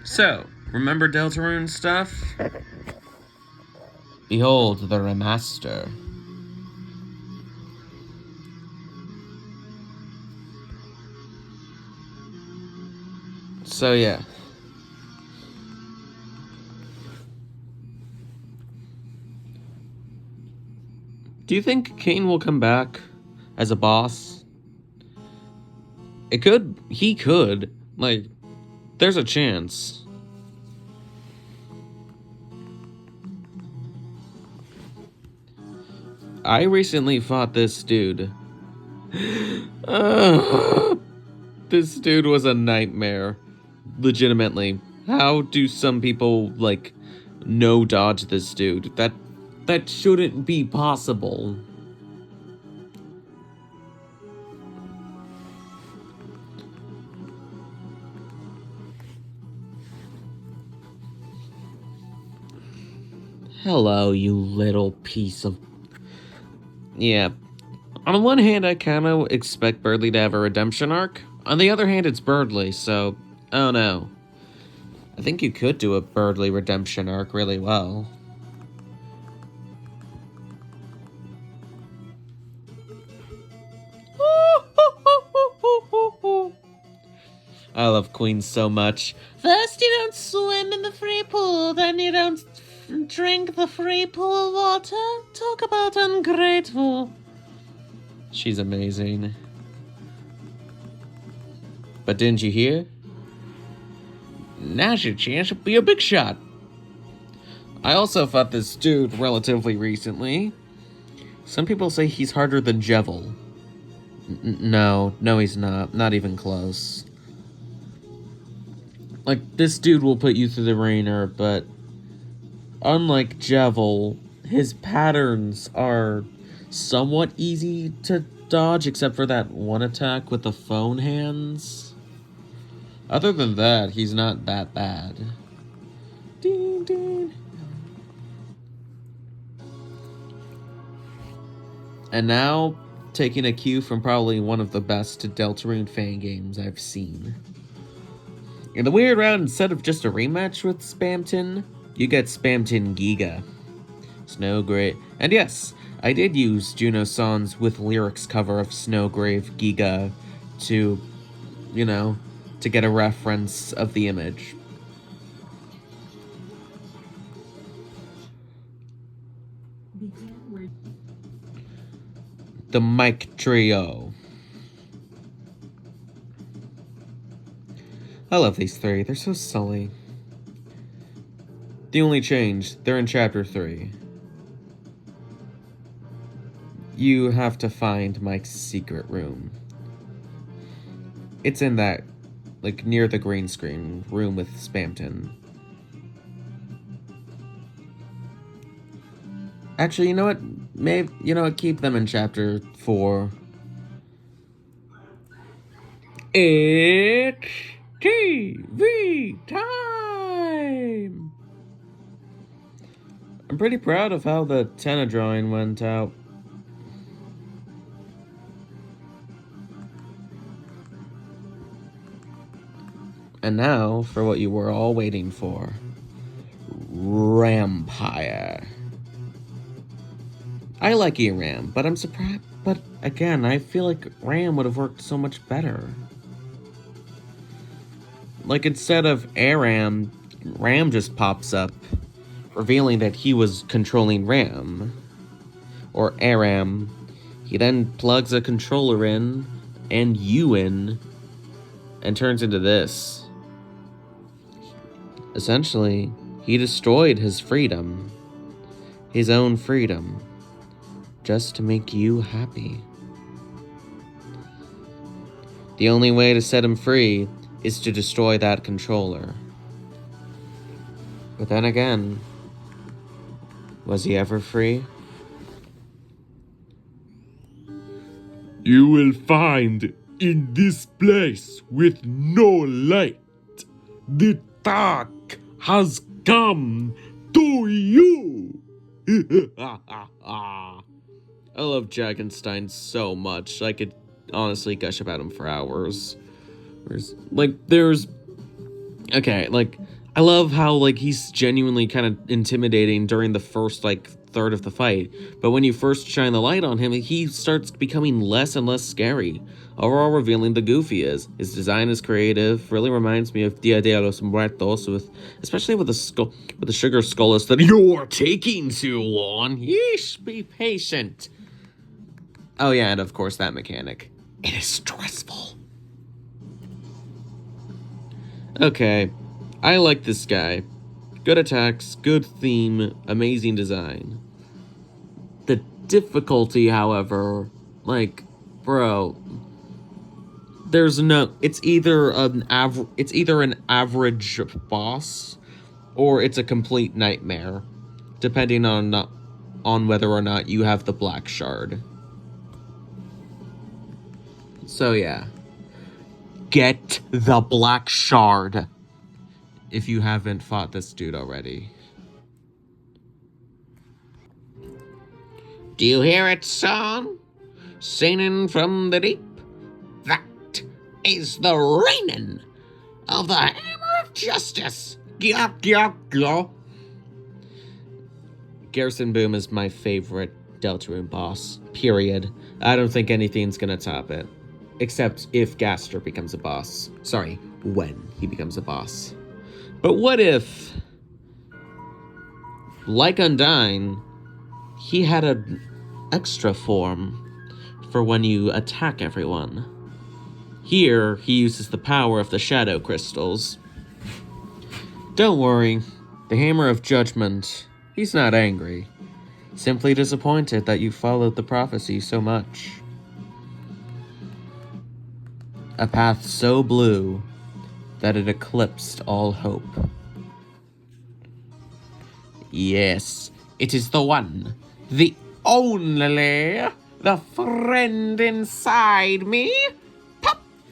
So, remember Deltarune stuff? Behold the remaster. So yeah. Do you think Kane will come back as a boss? He could. Like, there's a chance. I recently fought this dude. This dude was a nightmare. Legitimately. How do some people, like, no dodge this dude? That shouldn't be possible. Hello, you little piece of... Yeah. On the one hand, I kind of expect Birdley to have a redemption arc. On the other hand, it's Birdley, so... Oh no. I think you could do a Birdley redemption arc really well. I love Queen so much. First you don't swim in the free pool, then you don't drink the free pool water. Talk about ungrateful. She's amazing. But didn't you hear? Now's your chance to be a big shot. I also fought this dude relatively recently. Some people say he's harder than Jevil. No, he's not. Not even close. Like, this dude will put you through the ringer, but unlike Jevil, his patterns are somewhat easy to dodge, except for that one attack with the phone hands. Other than that, he's not that bad. Ding, ding. And now, taking a cue from probably one of the best Deltarune fan games I've seen. In the weird round, instead of just a rematch with Spamton, you get Spamton Giga. Snowgrave. And yes, I did use Juno-san's with lyrics cover of Snowgrave Giga to, to get a reference of the image. The Mike Trio. I love these three, they're so silly. The only change, they're in Chapter 3. You have to find Mike's secret room. It's in that, like, near the green screen room with Spamton. Actually, you know what? Maybe, keep them in Chapter 4. It's TV time! I'm pretty proud of how the Tenna drawing went out. And now, for what you were all waiting for. Rampire. I like E-Ram, but I'm surprised. But again, I feel like Ram would have worked so much better. Like, instead of Aram, Ram just pops up, revealing that he was controlling Ram. Or Aram. He then plugs a controller in, and you in, and turns into this. Essentially, he destroyed his freedom. His own freedom. Just to make you happy. The only way to set him free is to destroy that controller. But then again, was he ever free? You will find in this place with no light, the dark has come to you. I love Jagenstein so much. I could honestly gush about him for hours. There's Okay, like, I love how, like, he's genuinely kind of intimidating during the first, like, third of the fight. But when you first shine the light on him, he starts becoming less and less scary, overall revealing the goof he is. His design is creative, really reminds me of Dia de los Muertos, especially with the sugar skullus that you're taking too long. Yeesh, be patient. Oh yeah, and of course that mechanic. It is stressful. Okay, I like this guy. Good attacks, good theme, amazing design. The difficulty, however, like, bro, there's no. It's either an average boss, or it's a complete nightmare, depending on whether or not you have the black shard. So yeah, get the black shard if you haven't fought this dude already. Do you hear it, son? Singing from the deep? That is the raining of the Hammer of Justice. Garrison Boom is my favorite Deltarune boss, period. I don't think anything's gonna top it. Except if Gaster becomes a boss. Sorry, when he becomes a boss. But what if, like Undyne, he had an extra form for when you attack everyone? Here, he uses the power of the shadow crystals. Don't worry, the Hammer of Judgment, he's not angry. Simply disappointed that you followed the prophecy so much. A path so blue that it eclipsed all hope. Yes, it is the one, the only, the friend inside me,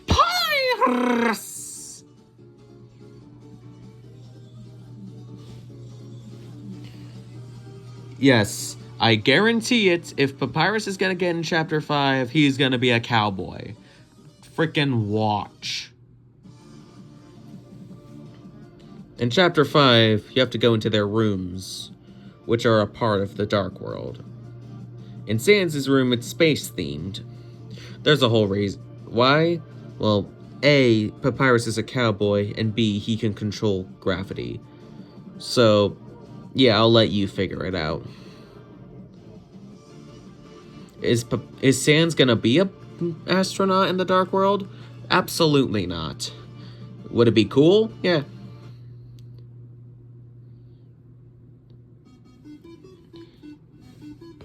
Papyrus! Yes, I guarantee it, if Papyrus is gonna get in Chapter 5, he's gonna be a cowboy. Frickin' watch. In Chapter 5, you have to go into their rooms, which are a part of the Dark World. In Sans' room, it's space-themed. There's a whole reason. Why? Well, A, Papyrus is a cowboy, and B, he can control gravity. So, yeah, I'll let you figure it out. Is Sans gonna be a astronaut in the Dark World? Absolutely not. Would it be cool? Yeah.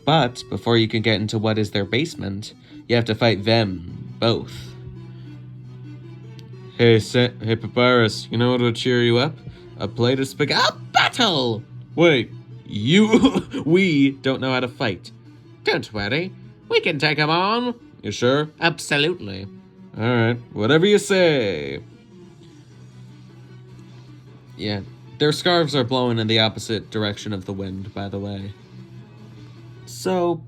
But before you can get into what is their basement, you have to fight them both. Hey, Papyrus, you know what will cheer you up? A plate of spaghetti. A battle! Wait, we don't know how to fight. Don't worry, we can take them on. You sure? Absolutely. Alright, whatever you say. Yeah, their scarves are blowing in the opposite direction of the wind, by the way. So,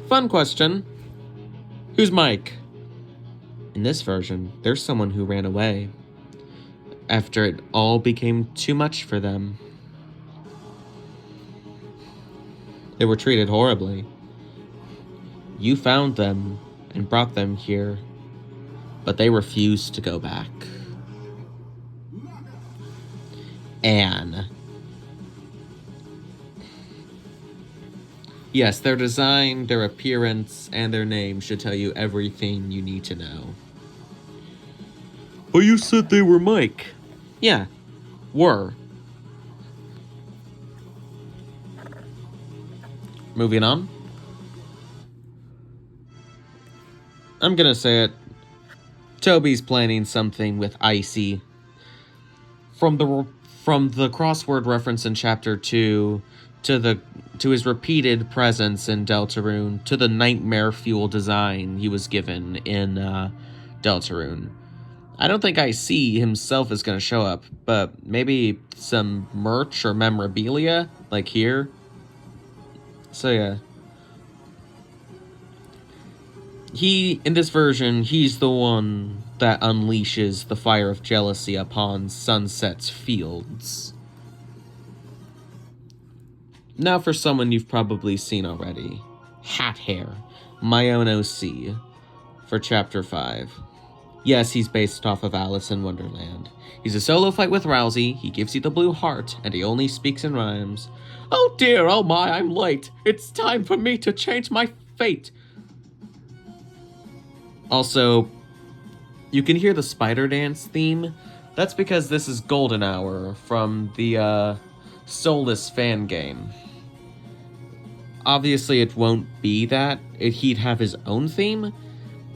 fun question. Who's Mike? In this version, there's someone who ran away after it all became too much for them. They were treated horribly. You found them and brought them here, but they refused to go back. Anne. Yes, their design, their appearance, and their name should tell you everything you need to know. But you said they were Mike. Yeah, were. Moving on. I'm gonna say it. Toby's planning something with Icy. From the crossword reference in Chapter 2 to his repeated presence in Deltarune, to the nightmare fuel design he was given in Deltarune. I don't think Icy himself is going to show up, but maybe some merch or memorabilia, like here. So yeah. In this version, he's the one that unleashes the fire of jealousy upon Sunset's fields. Now for someone you've probably seen already. Hat Hair, my own OC, for Chapter 5. Yes, he's based off of Alice in Wonderland. He's a solo fight with Rousey, he gives you the blue heart, and he only speaks in rhymes. Oh dear, oh my, I'm late. It's time for me to change my fate. Also, you can hear the spider dance theme. That's because this is Golden Hour from the Soulless fan game. Obviously, it won't be that. He'd have his own theme,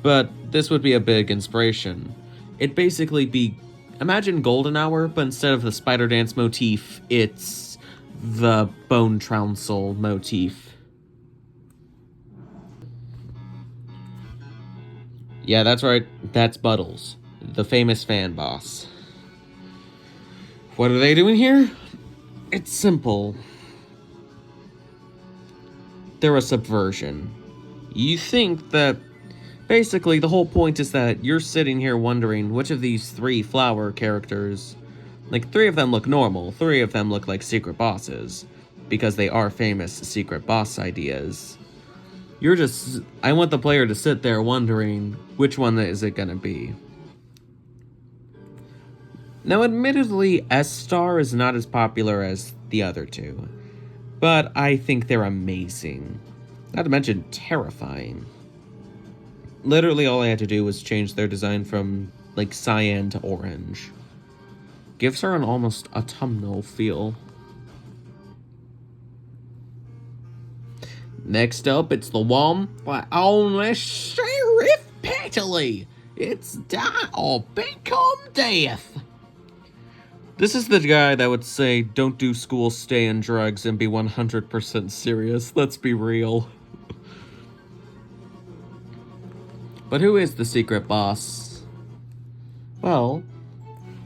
but this would be a big inspiration. It'd basically be, imagine Golden Hour, but instead of the spider dance motif, it's the bone trouncil motif. Yeah, that's right. That's Buttles, the famous fan boss. What are they doing here? It's simple. They're a subversion. You think that basically the whole point is that you're sitting here wondering which of these 3 flower characters, like 3 of them look normal, 3 of them look like secret bosses, because they are famous secret boss ideas. I want the player to sit there wondering which one is it gonna be. Now admittedly, S-Star is not as popular as the other 2, but I think they're amazing. Not to mention terrifying. Literally all I had to do was change their design from like cyan to orange. Gives her an almost autumnal feel. Next up, it's the one by only Sheriff Petaley. It's die or become death. This is the guy that would say, don't do school, stay in drugs, and be 100% serious. Let's be real. But who is the secret boss? Well,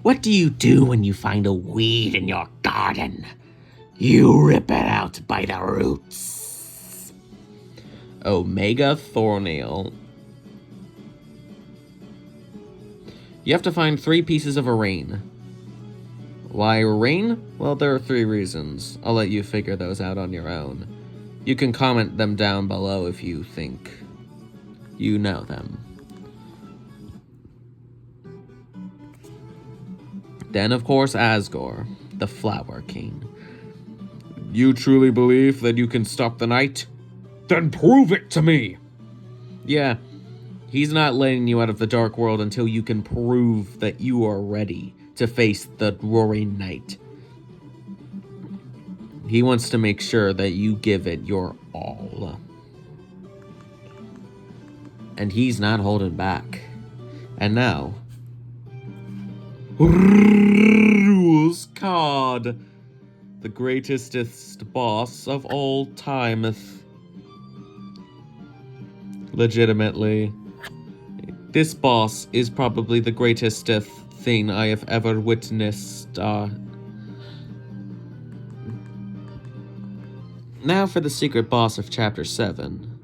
what do you do when you find a weed in your garden? You rip it out by the roots. Omega Thornail. You have to find 3 pieces of rain. Why rain? Well, there are 3 reasons. I'll let you figure those out on your own. You can comment them down below if you think you know them. Then, of course, Asgore, the Flower King. You truly believe that you can stop the night? Then prove it to me! Yeah, he's not letting you out of the dark world until you can prove that you are ready to face the roaring night. He wants to make sure that you give it your all. And he's not holding back. And now, Rules Card, the greatest boss of all timeth. Legitimately, this boss is probably the greatest thing I have ever witnessed. Now for the secret boss of Chapter 7.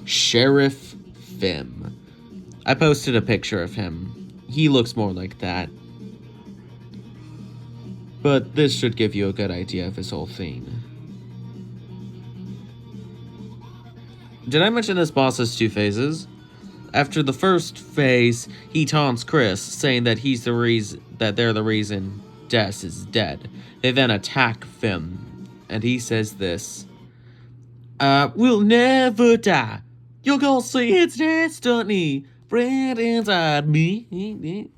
Sheriff Fim. I posted a picture of him. He looks more like that. But this should give you a good idea of his whole thing. Did I mention this boss has 2 phases? After the first phase, he taunts Chris, saying that they're the reason Des is dead. They then attack Fim, and he says this: we'll never die. You're gonna see it's destiny, bred inside me.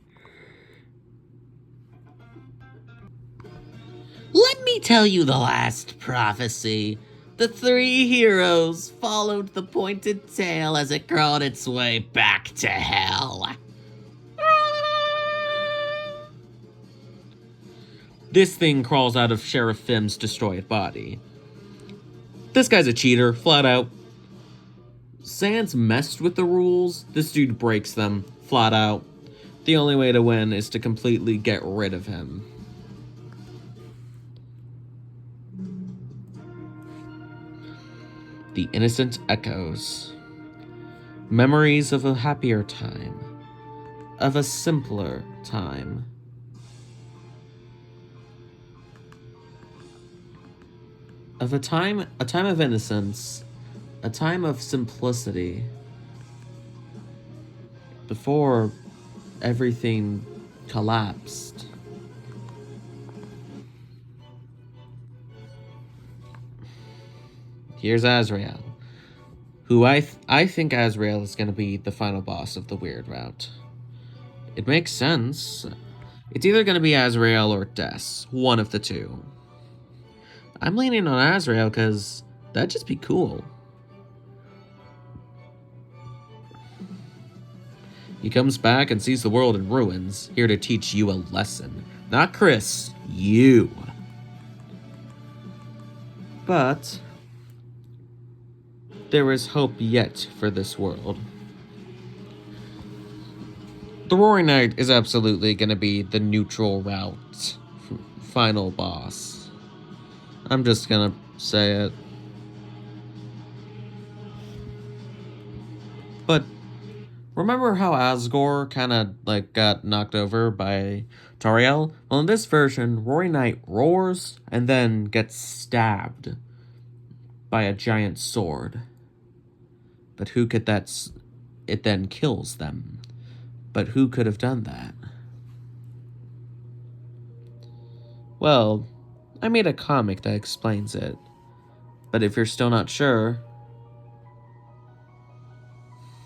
Let me tell you the last prophecy. The 3 heroes followed the pointed tail as it crawled its way back to hell. This thing crawls out of Sheriff Fim's destroyed body. This guy's a cheater, flat out. Sans messed with the rules. This dude breaks them, flat out. The only way to win is to completely get rid of him. The innocent echoes. Memories of a happier time. Of a simpler time. Of a time of innocence, a time of simplicity, before everything collapsed. Here's Azrael, who I think Azrael is going to be the final boss of the weird route. It makes sense. It's either going to be Azrael or Des, one of the two. I'm leaning on Azrael because that'd just be cool. He comes back and sees the world in ruins, here to teach you a lesson. Not Chris, you. But there is hope yet for this world. The Roaring Knight is absolutely going to be the neutral route final boss. I'm just going to say it. But remember how Asgore kind of got knocked over by Tariel? Well, in this version, Roaring Knight roars and then gets stabbed by a giant sword. But who could it then kills them. But who could have done that? Well, I made a comic that explains it. But if you're still not sure,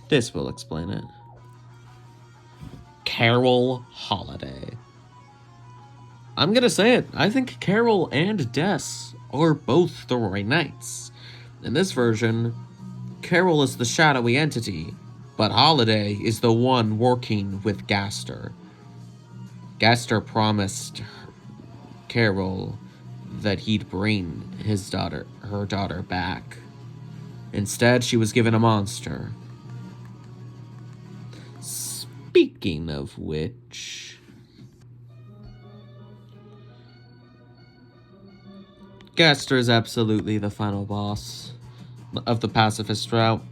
this will explain it. Carol Holiday. I'm gonna say it. I think Carol and Des are both the Roaring Knights. In this version, Carol is the shadowy entity, but Holiday is the one working with Gaster. Gaster promised Carol that he'd bring her daughter back. Instead, she was given a monster. Speaking of which, Gaster is absolutely the final boss of the pacifist route.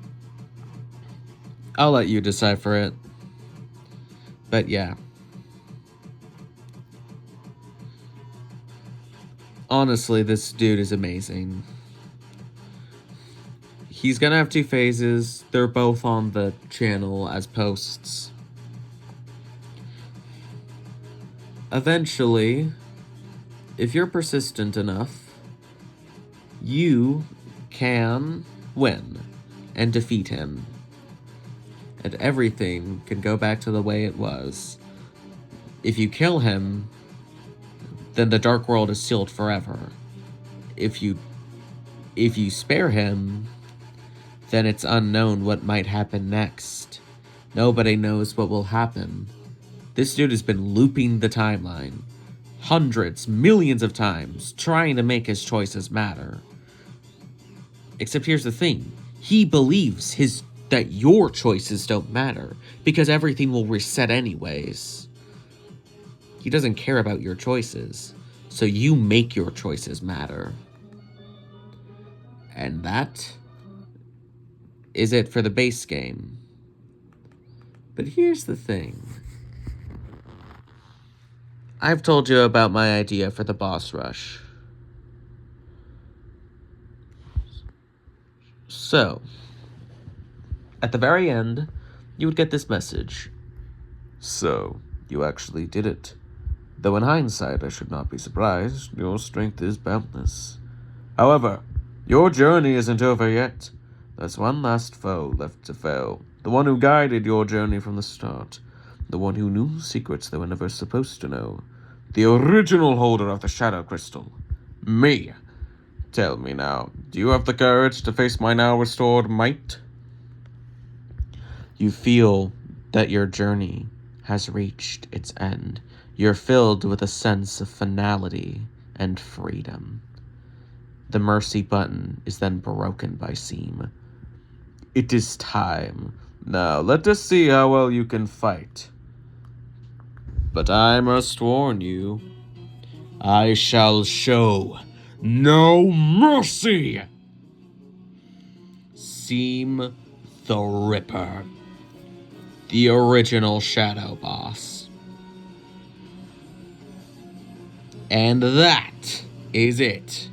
I'll let you decipher it. But yeah. Honestly, this dude is amazing. He's gonna have 2 phases. They're both on the channel as posts. Eventually, if you're persistent enough, you can win and defeat him. And everything can go back to the way it was. If you kill him, then the Dark World is sealed forever. If you spare him, then it's unknown what might happen next. Nobody knows what will happen. This dude has been looping the timeline hundreds, millions of times, trying to make his choices matter. Except here's the thing. He believes that your choices don't matter, because everything will reset anyways. He doesn't care about your choices, so you make your choices matter. And that is it for the base game. But here's the thing. I've told you about my idea for the boss rush. So, at the very end, you would get this message. So, you actually did it. Though in hindsight, I should not be surprised. Your strength is boundless. However, your journey isn't over yet. There's one last foe left to fail. The one who guided your journey from the start. The one who knew secrets they were never supposed to know. The original holder of the Shadow Crystal. Me. Tell me now, do you have the courage to face my now restored might? You feel that your journey has reached its end. You're filled with a sense of finality and freedom. The mercy button is then broken by Seam. It is time. Now, let us see how well you can fight. But I must warn you, I shall show no mercy! Seem the Ripper, the original Shadow Boss. And that is it